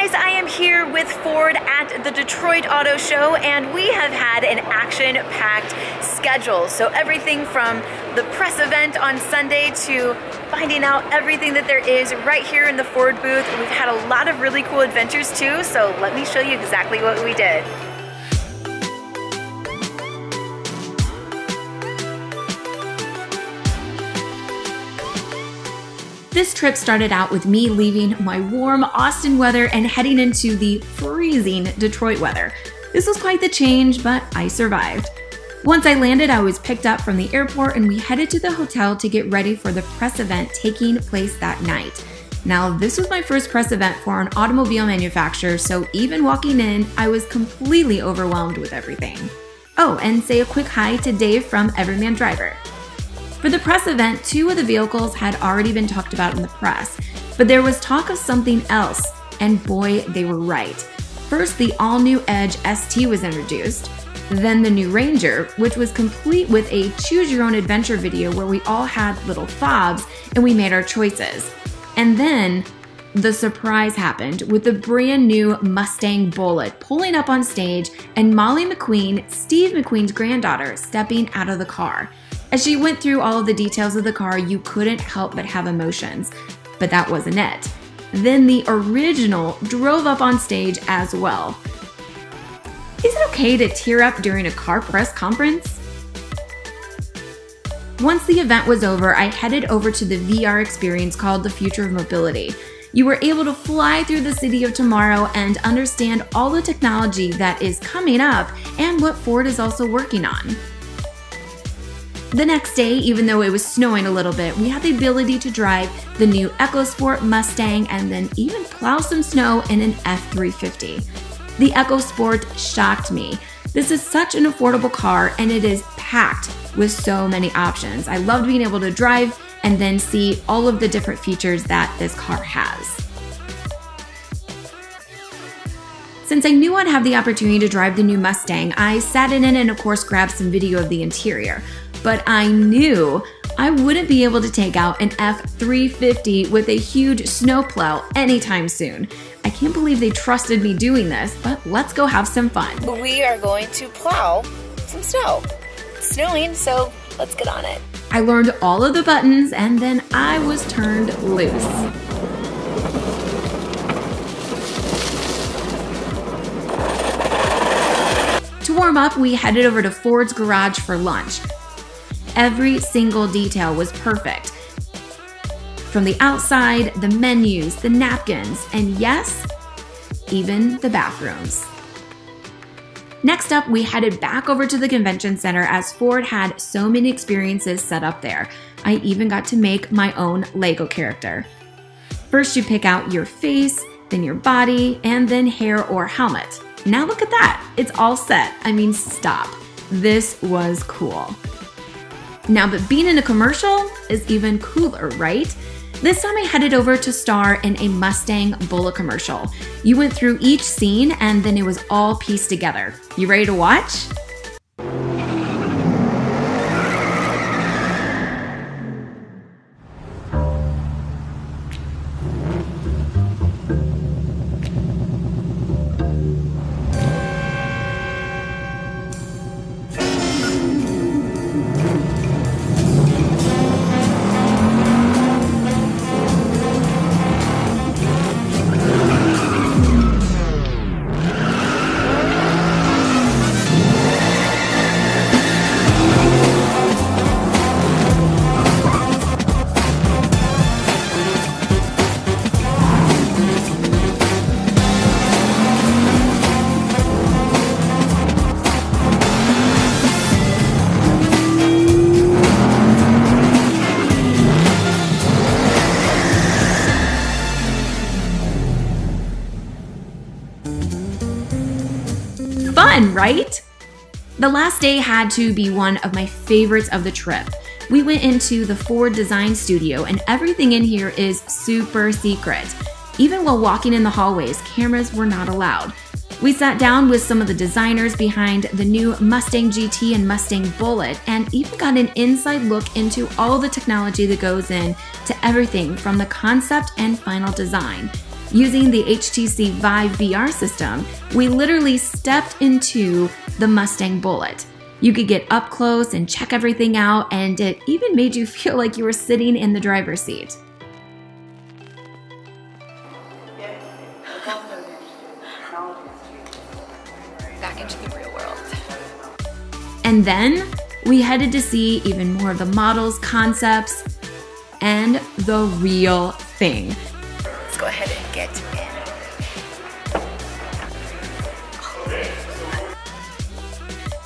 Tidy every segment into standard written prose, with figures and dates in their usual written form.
guys, I am here with Ford at the Detroit Auto Show, and we have had an action-packed schedule. So everything from the press event on Sunday to finding out everything that there is right here in the Ford booth. We've had a lot of really cool adventures too, so let me show you exactly what we did. This trip started out with me leaving my warm Austin weather and heading into the freezing Detroit weather. This was quite the change, but I survived. Once I landed, I was picked up from the airport and we headed to the hotel to get ready for the press event taking place that night. Now, this was my first press event for an automobile manufacturer, so even walking in, I was completely overwhelmed with everything. Oh, and say a quick hi to Dave from Everyman Driver. For the press event, 2 of the vehicles had already been talked about in the press, but there was talk of something else, and boy, they were right. First, the all-new Edge ST was introduced, then the new Ranger, which was complete with a choose-your-own-adventure video where we all had little fobs and we made our choices. And then, the surprise happened with the brand new Mustang Bullitt pulling up on stage and Molly McQueen, Steve McQueen's granddaughter, stepping out of the car. As she went through all of the details of the car, you couldn't help but have emotions. But that wasn't it. Then the original drove up on stage as well. Is it okay to tear up during a car press conference? Once the event was over, I headed over to the VR experience called The Future of Mobility. You were able to fly through the city of tomorrow and understand all the technology that is coming up and what Ford is also working on. The next day, even though it was snowing a little bit, we had the ability to drive the new EcoSport Mustang and then even plow some snow in an F350. The EcoSport shocked me. This is such an affordable car and it is packed with so many options. I loved being able to drive and then see all of the different features that this car has. Since I knew I'd have the opportunity to drive the new Mustang, I sat in it and of course grabbed some video of the interior. But I knew I wouldn't be able to take out an F350 with a huge snowplow anytime soon. I can't believe they trusted me doing this, but let's go have some fun. We are going to plow some snow. It's snowing, so let's get on it. I learned all of the buttons and then I was turned loose. To warm up, we headed over to Ford's garage for lunch. Every single detail was perfect. From the outside, the menus, the napkins, and yes, even the bathrooms. Next up, we headed back over to the convention center as Ford had so many experiences set up there. I even got to make my own Lego character. First, you pick out your face, then your body, and then hair or helmet. Now look at that, it's all set. I mean, stop. This was cool. Now, but being in a commercial is even cooler, right? This time I headed over to star in a Mustang Bullitt commercial. You went through each scene and then it was all pieced together. You ready to watch? Fun, right? The last day had to be one of my favorites of the trip. We went into the Ford Design Studio and everything in here is super secret. Even while walking in the hallways, cameras were not allowed. We sat down with some of the designers behind the new Mustang GT and Mustang Bullitt and even got an inside look into all the technology that goes in to everything from the concept and final design. Using the HTC Vive VR system, we literally stepped into the Mustang Bullitt. You could get up close and check everything out, and it even made you feel like you were sitting in the driver's seat. Back into the real world. And then we headed to see even more of the models, concepts, and the real thing. Let's go ahead and get in.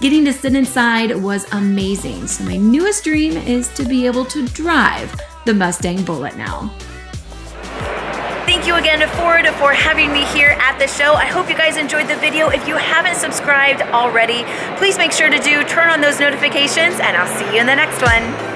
Getting to sit inside was amazing, so my newest dream is to be able to drive the Mustang Bullitt now. Thank you again to Ford for having me here at the show. I hope you guys enjoyed the video. If you haven't subscribed already, please make sure to turn on those notifications, and I'll see you in the next one.